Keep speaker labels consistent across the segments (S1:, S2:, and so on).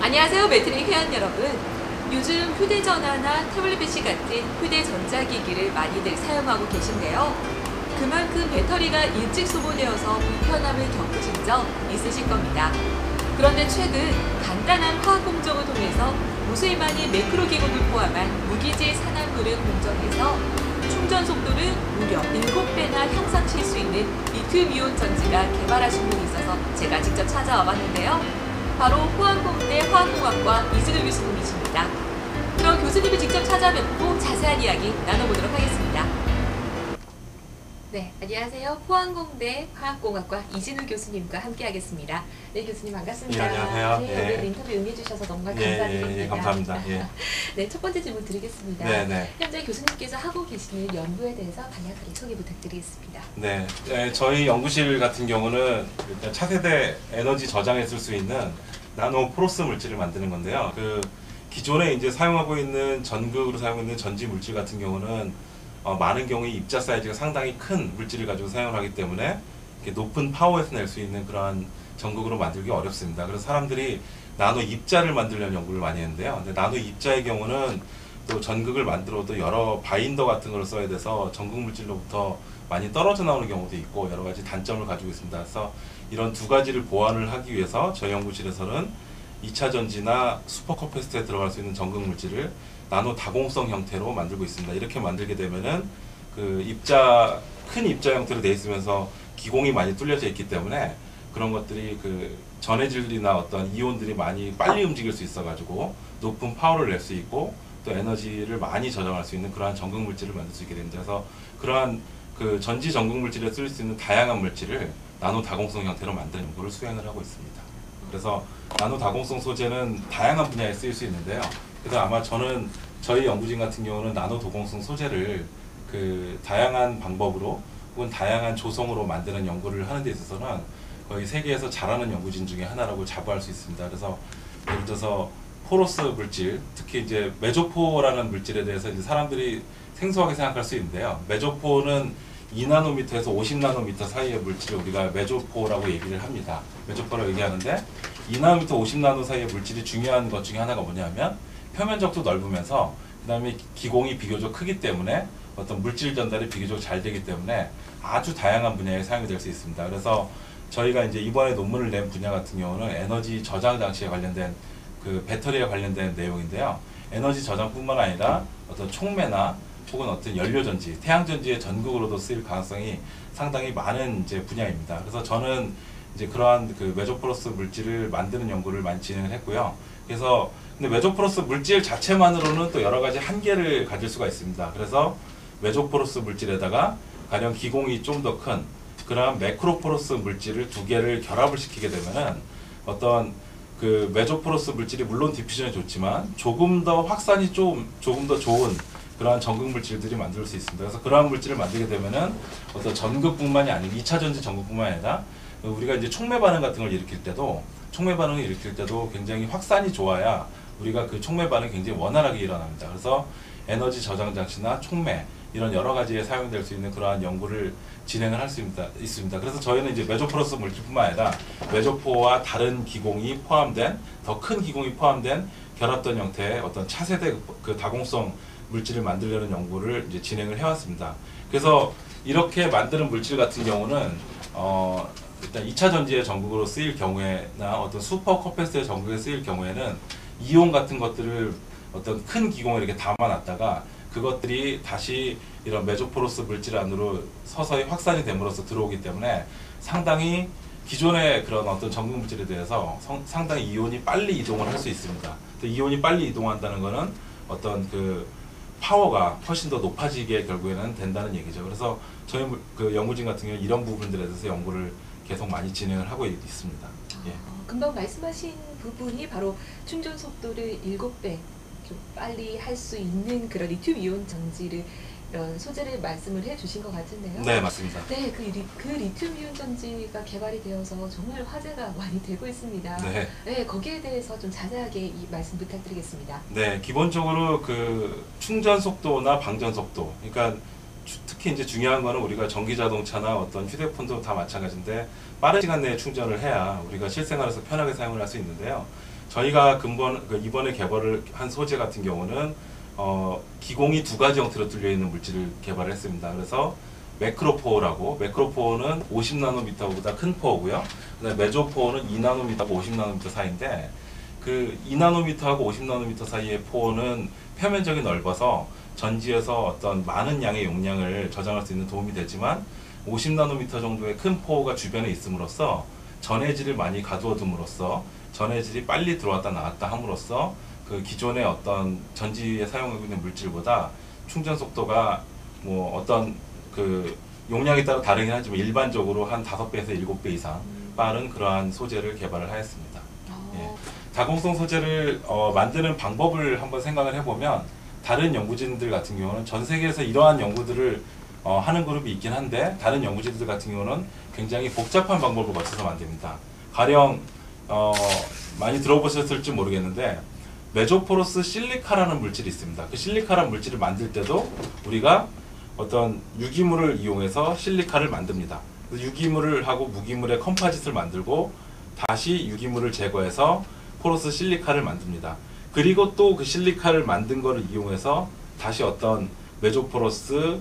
S1: 안녕하세요, 배터리 회원 여러분. 요즘 휴대전화나 태블릿 PC 같은 휴대전자기기를 많이들 사용하고 계신데요. 그만큼 배터리가 일찍 소모되어서 불편함을 겪으신 적 있으실 겁니다. 그런데 최근 간단한 화학 공정을 통해서 무수히 많은 매크로 기구를 포함한 무기질 산화물을 공정해서 충전 속도를 무려 7배나 향상시킬 수 있는 리튬이온 전지가 개발하신 분이 있어서 제가 직접 찾아와 봤는데요. 바로 포항공대 화학공학과 이진우 교수님이십니다. 그럼 교수님을 직접 찾아뵙고 자세한 이야기 나눠보도록 하겠습니다. 네, 안녕하세요. 포항공대 화학공학과 이진우 교수님과 함께하겠습니다. 네, 교수님 반갑습니다.
S2: 네, 안녕하세요.
S1: 네, 오늘 인터뷰 응해주셔서 정말 감사드립니다.
S2: 감사합니다.
S1: 네, 첫 번째 질문 드리겠습니다. 현재 교수님께서 하고 계시는 연구에 대해서 간략하게 소개 부탁드리겠습니다.
S2: 네, 저희 연구실 같은 경우는 일단 차세대 에너지 저장에 쓸 수 있는 나노 포로스 물질을 만드는 건데요. 기존에 이제 사용하고 있는 전극으로 사용하고 있는 전지 물질 같은 경우는 많은 경우에 입자 사이즈가 상당히 큰 물질을 가지고 사용을 하기 때문에 높은 파워에서 낼 수 있는 그러한 전극으로 만들기 어렵습니다. 그래서 사람들이 나노 입자를 만들려는 연구를 많이 했는데요. 근데 나노 입자의 경우는 또 전극을 만들어도 여러 바인더 같은 걸 써야 돼서 전극 물질로부터 많이 떨어져 나오는 경우도 있고 여러 가지 단점을 가지고 있습니다. 그래서 이런 두 가지를 보완을 하기 위해서 저희 연구실에서는 2차 전지나 슈퍼컴패스터에 들어갈 수 있는 전극 물질을 나노 다공성 형태로 만들고 있습니다. 이렇게 만들게 되면은 큰 입자 형태로 되어 있으면서 기공이 많이 뚫려져 있기 때문에 그런 것들이 전해질이나 어떤 이온들이 많이 빨리 움직일 수 있어 가지고 높은 파워를 낼 수 있고 또 에너지를 많이 저장할 수 있는 그러한 전극 물질을 만들 수 있게 됩니다. 그래서 그러한 전지 전극 물질에 쓸 수 있는 다양한 물질을 나노 다공성 형태로 만드는 연구를 수행을 하고 있습니다. 그래서 나노 다공성 소재는 다양한 분야에 쓰일 수 있는데요. 그래서 아마 저희 연구진 같은 경우는 나노 도공성 소재를 다양한 방법으로 혹은 다양한 조성으로 만드는 연구를 하는 데 있어서는 거의 세계에서 잘하는 연구진 중에 하나라고 자부할 수 있습니다. 그래서 예를 들어서 포로스 물질, 특히 이제 메조포라는 물질에 대해서 이제 사람들이 생소하게 생각할 수 있는데요. 메조포는 2나노미터에서 50나노미터 사이의 물질을 우리가 메조포라고 얘기를 합니다. 메조포라고 얘기하는데 2나노미터, 50나노 사이의 물질이 중요한 것 중에 하나가 뭐냐면 표면적도 넓으면서 그 다음에 기공이 비교적 크기 때문에 어떤 물질 전달이 비교적 잘 되기 때문에 아주 다양한 분야에 사용이 될 수 있습니다. 그래서 저희가 이제 이번에 논문을 낸 분야 같은 경우는 에너지 저장 장치에 관련된 배터리에 관련된 내용인데요. 에너지 저장뿐만 아니라 어떤 촉매나 혹은 어떤 연료전지, 태양전지의 전극으로도 쓰일 가능성이 상당히 많은 이제 분야입니다. 그래서 저는 이제 그러한 메조포로스 물질을 만드는 연구를 많이 진행을 했고요. 그래서 근데 메조포로스 물질 자체만으로는 또 여러 가지 한계를 가질 수가 있습니다. 그래서 메조포로스 물질에다가 가령 기공이 좀 더 큰 그러한 매크로포로스 물질을 두 개를 결합을 시키게 되면은 어떤 메조포로스 물질이 물론 디퓨전이 좋지만 조금 더 확산이 조금 더 좋은 그러한 전극 물질들이 만들 수 있습니다. 그래서 그러한 물질을 만들게 되면은 어떤 전극뿐만이 아니고 2차 전지 전극뿐만 아니라 우리가 이제 촉매 반응 같은 걸 일으킬 때도 굉장히 확산이 좋아야 우리가 촉매 반응이 굉장히 원활하게 일어납니다. 그래서 에너지 저장 장치나 촉매 이런 여러 가지에 사용될 수 있는 그러한 연구를 진행을 할 수 있습니다. 그래서 저희는 이제 메조포로스 물질뿐만 아니라 메조포와 다른 기공이 포함된 더 큰 기공이 포함된 결합된 형태의 어떤 차세대 다공성 물질을 만들려는 연구를 이제 진행을 해왔습니다. 그래서 이렇게 만드는 물질 같은 경우는 일단 2차 전지의 전극으로 쓰일 경우에나 어떤 슈퍼 컴패스터의 전극에 쓰일 경우에는 이온 같은 것들을 어떤 큰 기공에 이렇게 담아놨다가 그것들이 다시 이런 메조포로스 물질 안으로 서서히 확산이 됨으로써 들어오기 때문에 상당히 기존의 그런 어떤 전극 물질에 대해서 상당히 이온이 빨리 이동을 할 수 있습니다. 이온이 빨리 이동한다는 것은 어떤 파워가 훨씬 더 높아지게 결국에는 된다는 얘기죠. 그래서 저희 연구진 같은 경우는 이런 부분들에 대해서 연구를 계속 많이 진행을 하고 있습니다. 예.
S1: 금방 말씀하신 부분이 바로 충전 속도를 7배 좀 빨리 할 수 있는 그런 리튬이온 전지를 이런 소재를 말씀을 해주신 것 같은데요.
S2: 네, 맞습니다.
S1: 네, 그 리튬이온 전지가 개발이 되어서 정말 화제가 많이 되고 있습니다.
S2: 네.
S1: 네, 거기에 대해서 좀 자세하게 이 말씀 부탁드리겠습니다.
S2: 네, 기본적으로 충전 속도나 방전 속도, 그러니까 특히 이제 중요한 거는 우리가 전기 자동차나 어떤 휴대폰도 다 마찬가지인데 빠른 시간 내에 충전을 해야 우리가 실생활에서 편하게 사용을 할 수 있는데요. 저희가 이번에 개발을 한 소재 같은 경우는 기공이 두 가지 형태로 뚫려 있는 물질을 개발을 했습니다. 그래서 매크로포어라고, 매크로포어는 50나노미터보다 큰 포어고요. 그다음에 메조포어는 2나노미터하고 50나노미터 사이인데, 그 2나노미터하고 50나노미터 사이의 포어는 표면적이 넓어서 전지에서 어떤 많은 양의 용량을 저장할 수 있는 도움이 되지만, 50나노미터 정도의 큰 포어가 주변에 있음으로써 전해질을 많이 가두어 둠으로써 전해질이 빨리 들어왔다 나왔다 함으로써 그 기존의 어떤 전지에 사용하고 있는 물질보다 충전 속도가 뭐 어떤 그 용량에 따라 다르긴 하지만 일반적으로 한 5배에서 7배 이상 빠른 그러한 소재를 개발을 하였습니다. 예. 다공성 소재를 만드는 방법을 한번 생각을 해보면, 다른 연구진들 같은 경우는 전 세계에서 이러한 연구들을 하는 그룹이 있긴 한데, 다른 연구진들 같은 경우는 굉장히 복잡한 방법을 거쳐서 만듭니다. 가령 많이 들어보셨을지 모르겠는데, 메조포러스 실리카라는 물질이 있습니다. 그 실리카라는 물질을 만들 때도 우리가 어떤 유기물을 이용해서 실리카를 만듭니다. 유기물을 하고 무기물의 컴파짓을 만들고 다시 유기물을 제거해서 포러스 실리카를 만듭니다. 그리고 또 그 실리카를 만든 거를 이용해서 다시 어떤 메조포러스,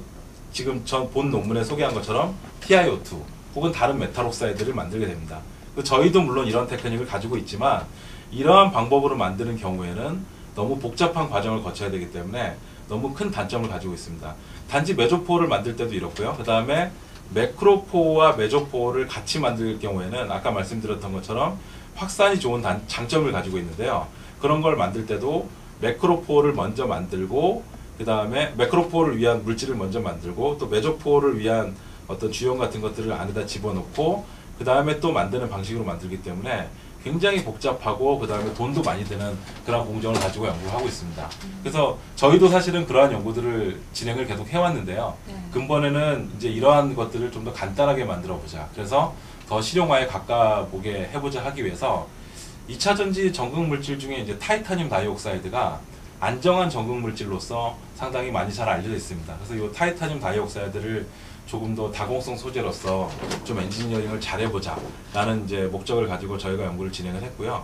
S2: 지금 전 본 논문에 소개한 것처럼 TiO2 혹은 다른 메탈 옥사이드를 만들게 됩니다. 저희도 물론 이런 테크닉을 가지고 있지만, 이러한 방법으로 만드는 경우에는 너무 복잡한 과정을 거쳐야 되기 때문에 너무 큰 단점을 가지고 있습니다. 단지 메조포어를 만들 때도 이렇고요. 그 다음에 매크로포어와 메조포어를 같이 만들 경우에는 아까 말씀드렸던 것처럼 확산이 좋은 장점을 가지고 있는데요. 그런 걸 만들 때도 매크로포어를 먼저 만들고, 그 다음에 매크로포어를 위한 물질을 먼저 만들고, 또 메조포어를 위한 어떤 주형 같은 것들을 안에다 집어넣고, 그 다음에 또 만드는 방식으로 만들기 때문에 굉장히 복잡하고, 그 다음에 돈도 많이 드는 그런 공정을 가지고 연구를 하고 있습니다. 그래서 저희도 사실은 그러한 연구들을 진행을 계속 해왔는데요. 근본에는 이제 이러한 것들을 좀 더 간단하게 만들어 보자. 그래서 더 실용화에 가까보게 해보자 하기 위해서 2차 전지 전극 물질 중에 이제 타이타늄 다이옥사이드가 안정한 전극 물질로서 상당히 많이 잘 알려져 있습니다. 그래서 이 타이타늄 다이옥사이드를 조금 더 다공성 소재로서 좀 엔지니어링을 잘해보자 라는 이제 목적을 가지고 저희가 연구를 진행을 했고요.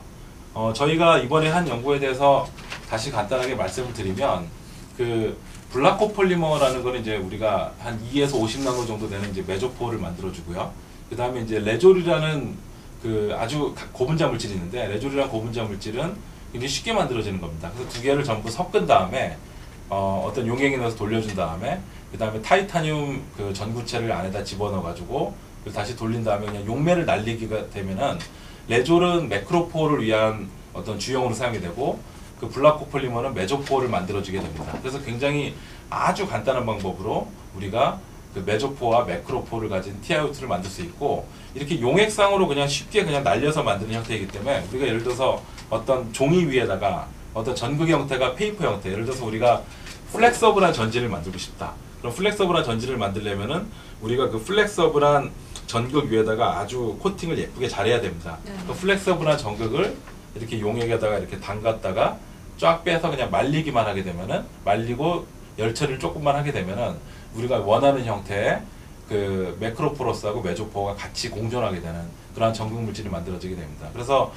S2: 저희가 이번에 한 연구에 대해서 다시 간단하게 말씀을 드리면, 그 블라코폴리머라는 거는 이제 우리가 한 2에서 50나노 정도 되는 이제 메조포어를 만들어주고요. 그 다음에 이제 레졸이라는 그 아주 고분자 물질이 있는데, 레졸이라는 고분자 물질은 굉장히 쉽게 만들어지는 겁니다. 그래서 두 개를 전부 섞은 다음에 어떤 용액에 넣어서 돌려준 다음에, 그 다음에 타이타늄 그 전구체를 안에다 집어넣어 가지고 다시 돌린 다음에 그냥 용매를 날리기가 되면은, 레졸은 매크로포어를 위한 어떤 주형으로 사용이 되고, 그 블라코폴리머는 메조포어를 만들어주게 됩니다. 그래서 굉장히 아주 간단한 방법으로 우리가 그 메조포어와 매크로포어를 가진 TiO2를 만들 수 있고, 이렇게 용액상으로 그냥 쉽게 그냥 날려서 만드는 형태이기 때문에, 우리가 예를 들어서 어떤 종이 위에다가 어떤 전극 형태가 페이퍼 형태, 예를 들어서 우리가 플렉서블한 전지를 만들고 싶다. 그럼 플렉서블한 전지를 만들려면은 우리가 그 플렉서블한 전극 위에다가 아주 코팅을 예쁘게 잘해야 됩니다. 그 플렉서블한 전극을 이렇게 용액에다가 이렇게 담갔다가 쫙 빼서 그냥 말리기만 하게 되면은, 말리고 열처리를 조금만 하게 되면은 우리가 원하는 형태의 그 매크로포러스하고 메조포어가 같이 공존하게 되는 그러한 전극 물질이 만들어지게 됩니다. 그래서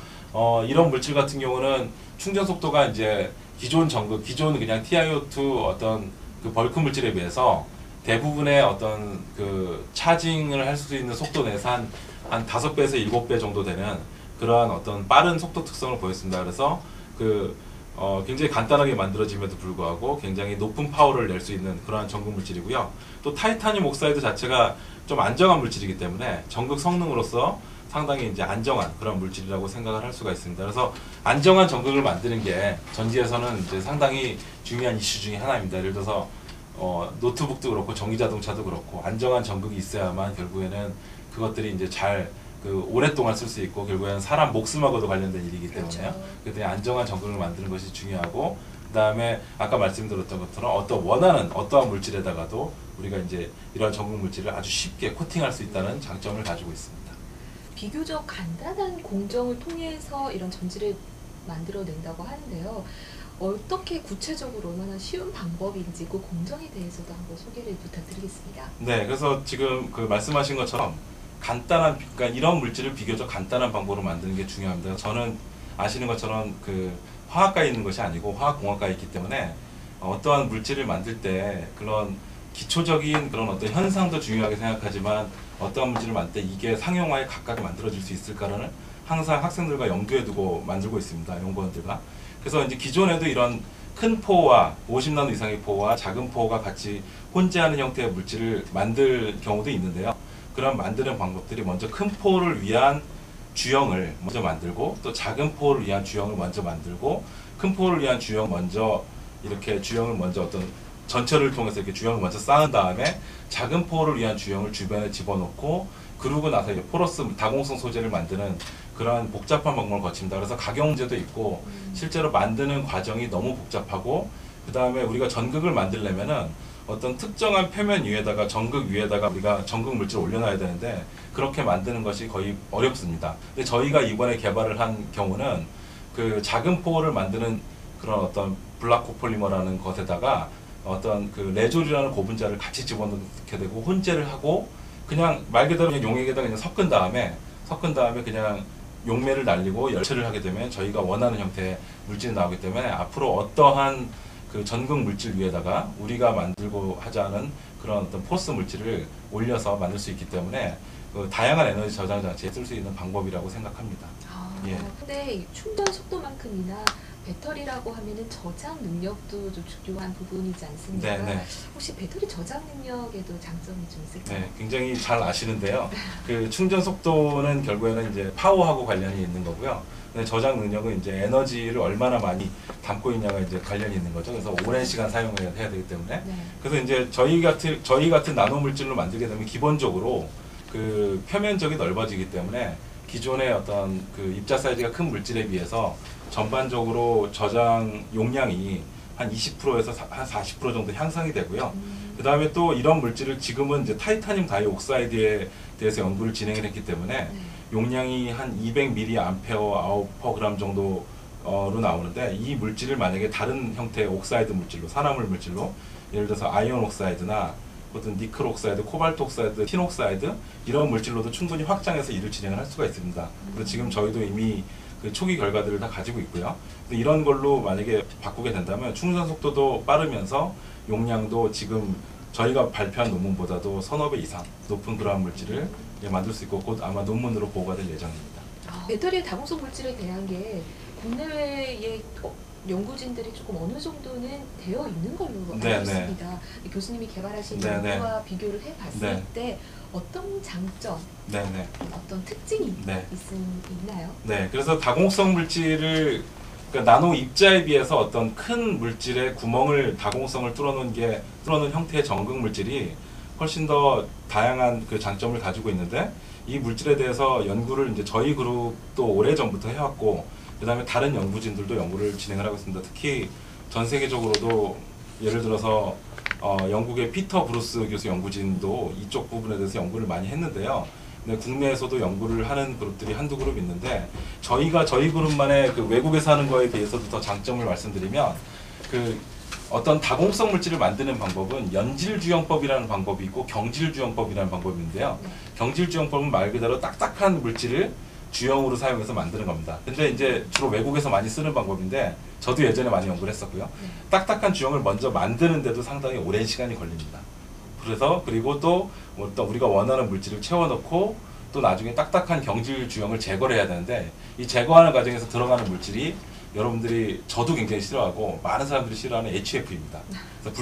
S2: 이런 물질 같은 경우는 충전 속도가 이제 기존 전극, 기존 그냥 TiO2 어떤 그 벌크 물질에 비해서 대부분의 어떤 그 차징을 할 수 있는 속도 내에서 한 5배에서 7배 정도 되는 그러한 어떤 빠른 속도 특성을 보였습니다. 그래서 굉장히 간단하게 만들어짐에도 불구하고 굉장히 높은 파워를 낼 수 있는 그러한 전극 물질이고요. 또 타이타늄 옥사이드 자체가 좀 안정한 물질이기 때문에 전극 성능으로서 상당히 이제 안정한 그런 물질이라고 생각을 할 수가 있습니다. 그래서 안정한 전극을 만드는 게 전지에서는 이제 상당히 중요한 이슈 중에 하나입니다. 예를 들어서 노트북도 그렇고 전기자동차도 그렇고 안정한 전극이 있어야만 결국에는 그것들이 이제 잘 오랫동안 쓸 수 있고, 결국에는 사람 목숨하고도 관련된 일이기 때문에요. 그래서 안정한 전극을 만드는 것이 중요하고, 그 다음에 아까 말씀드렸던 것처럼 원하는 어떠한 물질에다가도 우리가 이제 이런 전극 물질을 아주 쉽게 코팅할 수 있다는 장점을 가지고 있습니다.
S3: 비교적 간단한 공정을 통해서 이런 전지를 만들어낸다고 하는데요. 어떻게 구체적으로 얼마나 쉬운 방법인지 그 공정에 대해서도 한번 소개를 부탁드리겠습니다.
S2: 네, 그래서 지금 그 말씀하신 것처럼 그러니까 이런 물질을 비교적 간단한 방법으로 만드는 게 중요합니다. 저는 아시는 것처럼 그 화학과에 있는 것이 아니고 화학공학과에 있기 때문에 어떠한 물질을 만들 때 그런 기초적인 그런 어떤 현상도 중요하게 생각하지만 어떠한 물질을 만들 때 이게 상용화에 가깝게 만들어질 수 있을까라는 항상 학생들과 염두에 두고 만들고 있습니다. 연구원들과. 그래서 이제 기존에도 이런 큰 포와 50나노 이상의 포와 작은 포가 같이 혼재하는 형태의 물질을 만들 경우도 있는데요. 그런 만드는 방법들이 먼저 큰 포를 위한 주형을 먼저 만들고 또 작은 포를 위한 주형을 먼저 만들고 큰 포를 위한 주형 먼저 이렇게 주형을 먼저 어떤 전철을 통해서 이렇게 주형을 먼저 쌓은 다음에 작은 포를 위한 주형을 주변에 집어넣고 그러고 나서 이제 포러스 다공성 소재를 만드는 그러한 복잡한 방법을 거칩니다. 그래서 각용제도 있고 실제로 만드는 과정이 너무 복잡하고 그 다음에 우리가 전극을 만들려면은 어떤 특정한 표면 위에다가 전극 위에다가 우리가 전극 물질을 올려놔야 되는데 그렇게 만드는 것이 거의 어렵습니다. 근데 저희가 이번에 개발을 한 경우는 그 작은 포를 만드는 그런 어떤 블라코폴리머라는 것에다가 어떤 그 레졸이라는 고분자를 같이 집어넣게 되고 혼재를 하고 그냥 말 그대로 그냥 용액에다 그냥 섞은 다음에 그냥 용매를 날리고 열처를 하게 되면 저희가 원하는 형태의 물질이 나오기 때문에 앞으로 어떠한 그 전극 물질 위에다가 우리가 만들고 하지 않은 그런 어떤 포스 물질을 올려서 만들 수 있기 때문에 그 다양한 에너지 저장 장치에 쓸 수 있는 방법이라고 생각합니다. 예.
S3: 근데 충전 속도만큼이나 배터리라고 하면은 저장 능력도 좀 중요한 부분이지 않습니까?
S2: 네.
S3: 혹시 배터리 저장 능력에도 장점이 좀 있을까요?
S2: 네, 굉장히 잘 아시는데요. 그 충전 속도는 결국에는 이제 파워하고 관련이 있는 거고요. 근데 저장 능력은 이제 에너지를 얼마나 많이 담고 있냐가 이제 관련이 있는 거죠. 그래서 오랜 시간 사용을 해야 되기 때문에.
S3: 네.
S2: 그래서 이제 저희 같은 나노 물질로 만들게 되면 기본적으로 그 표면적이 넓어지기 때문에 기존의 어떤 그 입자 사이즈가 큰 물질에 비해서 전반적으로 저장 용량이 한 20%에서 한 40% 정도 향상이 되고요. 그 다음에 또 이런 물질을 지금은 이제 타이타늄 다이옥사이드에 대해서 연구를 진행을 했기 때문에 용량이 한 200mAh 정도로 나오는데 이 물질을 만약에 다른 형태의 옥사이드 물질로 산화물 물질로 예를 들어서 아이온 옥사이드나 어떤 니켈 옥사이드, 코발트 옥사이드, 틴 옥사이드 이런 물질로도 충분히 확장해서 일을 진행을 할 수가 있습니다. 그래서 지금 저희도 이미 그 초기 결과들을 다 가지고 있고요. 근데 이런 걸로 만약에 바꾸게 된다면 충전 속도도 빠르면서 용량도 지금 저희가 발표한 논문보다도 서너 배 이상 높은 그러한 물질을 만들 수 있고 곧 아마 논문으로 보고가 될 예정입니다.
S3: 배터리의 다공성 물질에 대한 게 국내외의 연구진들이 조금 어느 정도는 되어 있는 걸로 알고 있습니다. 교수님이 개발하신 연구와 비교를 해봤을 때 어떤 장점, 어떤 특징이 있나요? 네,
S2: 그래서 다공성 물질을 그러니까 나노 입자에 비해서 어떤 큰 물질의 구멍을 다공성을 뚫어놓은 형태의 전극 물질이 훨씬 더 다양한 그 장점을 가지고 있는데 이 물질에 대해서 연구를 이제 저희 그룹도 오래 전부터 해왔고 그 다음에 다른 연구진들도 연구를 진행을 하고 있습니다. 특히 전 세계적으로도 예를 들어서 영국의 피터 브루스 교수 연구진도 이쪽 부분에 대해서 연구를 많이 했는데요. 근데 국내에서도 연구를 하는 그룹들이 한두 그룹 있는데 저희 그룹만의 그 외국에서 하는 거에 대해서도 더 장점을 말씀드리면 그 어떤 다공성 물질을 만드는 방법은 연질주형법이라는 방법이 있고 경질주형법이라는 방법이 있는데요. 경질주형법은 말 그대로 딱딱한 물질을 주형으로 사용해서 만드는 겁니다. 근데 이제 주로 외국에서 많이 쓰는 방법인데 저도 예전에 많이 연구를 했었고요. 딱딱한 주형을 먼저 만드는데도 상당히 오랜 시간이 걸립니다. 그리고 또 우리가 원하는 물질을 채워넣고 또 나중에 딱딱한 경질 주형을 제거를 해야 되는데 이 제거하는 과정에서 들어가는 물질이 여러분들이 저도 굉장히 싫어하고 많은 사람들이 싫어하는 HF입니다. 그래서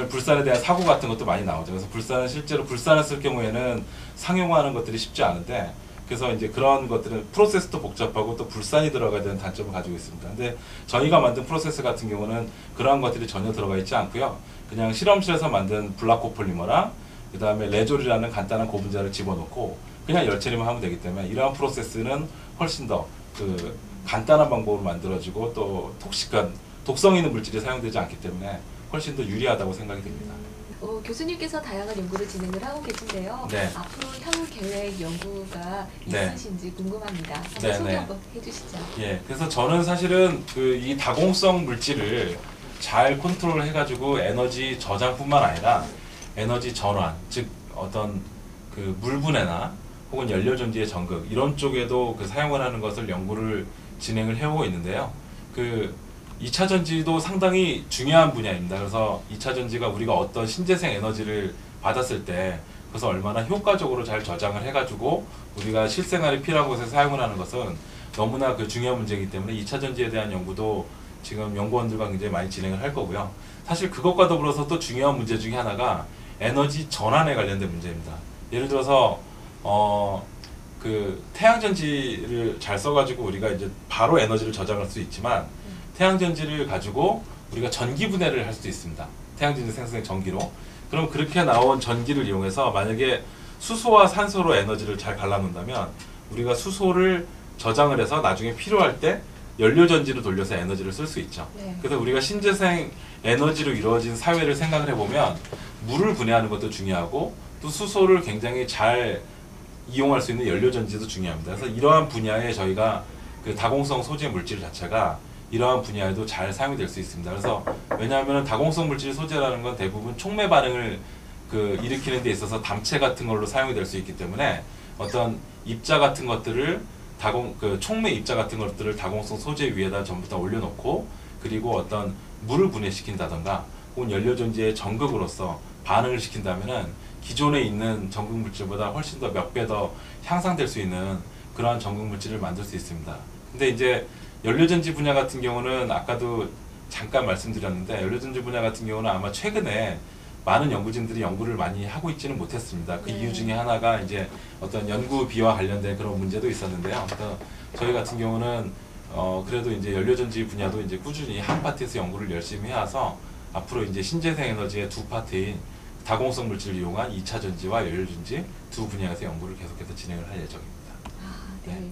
S2: 불산에 대한 사고 같은 것도 많이 나오죠. 그래서 실제로 불산을 쓸 경우에는 상용화하는 것들이 쉽지 않은데 그래서 이제 그런 것들은 프로세스도 복잡하고 또 불산이 들어가야 되는 단점을 가지고 있습니다. 근데 저희가 만든 프로세스 같은 경우는 그러한 것들이 전혀 들어가 있지 않고요. 그냥 실험실에서 만든 블라코폴리머랑 그 다음에 레졸이라는 간단한 고분자를 집어넣고 그냥 열처리만 하면 되기 때문에 이러한 프로세스는 훨씬 더 그 간단한 방법으로 만들어지고 또 독성 있는 물질이 사용되지 않기 때문에 훨씬 더 유리하다고 생각이 됩니다.
S3: 교수님께서 다양한 연구를 진행을 하고 계신데요. 앞으로 향후 계획 연구가 있으신지 궁금합니다. 소개 한번 해주시죠.
S2: 그래서 저는 사실은 이 다공성 물질을 잘 컨트롤 해가지고 에너지 저장뿐만 아니라 에너지 전환, 즉 어떤 그 물분해나 혹은 연료 전지의 전극 이런 쪽에도 사용을 하는 것을 연구를 진행을 해오고 있는데요. 그 2차 전지도 상당히 중요한 분야입니다. 그래서 2차 전지가 우리가 어떤 신재생 에너지를 받았을 때 그래서 얼마나 효과적으로 잘 저장을 해가지고 우리가 실생활에 필요한 곳에 사용을 하는 것은 너무나 그 중요한 문제이기 때문에 2차 전지에 대한 연구도 지금 연구원들과 굉장히 많이 진행을 할 거고요. 사실 그것과 더불어서 또 중요한 문제 중에 하나가 에너지 전환에 관련된 문제입니다. 예를 들어서 그 태양전지를 잘 써가지고 우리가 이제 바로 에너지를 저장할 수 있지만 태양전지를 가지고 우리가 전기 분해를 할 수도 있습니다. 태양전지 생성된 전기로. 그럼 그렇게 나온 전기를 이용해서 만약에 수소와 산소로 에너지를 잘 갈라놓는다면 우리가 수소를 저장을 해서 나중에 필요할 때 연료전지로 돌려서 에너지를 쓸 수 있죠.
S3: 네.
S2: 그래서 우리가 신재생 에너지로 이루어진 사회를 생각을 해보면 물을 분해하는 것도 중요하고 또 수소를 굉장히 잘 이용할 수 있는 연료전지도 중요합니다. 그래서 이러한 분야에 저희가 그 다공성 소재 물질 자체가 이러한 분야에도 잘 사용이 될 수 있습니다. 그래서 왜냐하면 다공성 물질 소재라는 건 대부분 촉매 반응을 그 일으키는 데 있어서 담체 같은 걸로 사용이 될 수 있기 때문에 어떤 입자 같은 것들을 촉매 입자 같은 것들을 다공성 소재 위에다 전부 다 올려놓고 그리고 어떤 물을 분해시킨다던가 혹은 연료전지의 전극으로서 반응을 시킨다면은 기존에 있는 전극 물질보다 훨씬 더 몇 배 더 향상될 수 있는 그러한 전극 물질을 만들 수 있습니다. 근데 이제 연료전지 분야 같은 경우는 아까도 잠깐 말씀드렸는데 연료전지 분야 같은 경우는 아마 최근에 많은 연구진들이 연구를 많이 하고 있지는 못했습니다. 그
S3: 네.
S2: 이유 중에 하나가 이제 어떤 연구비와 관련된 그런 문제도 있었는데요. 그래서 저희 같은 경우는 그래도 이제 연료전지 분야도 이제 꾸준히 한 파트에서 연구를 열심히 해와서 앞으로 이제 신재생 에너지의 두 파트인 다공성 물질을 이용한 2차 전지와 연료전지 두 분야에서 연구를 계속해서 진행을 할 예정입니다.
S3: 아, 네.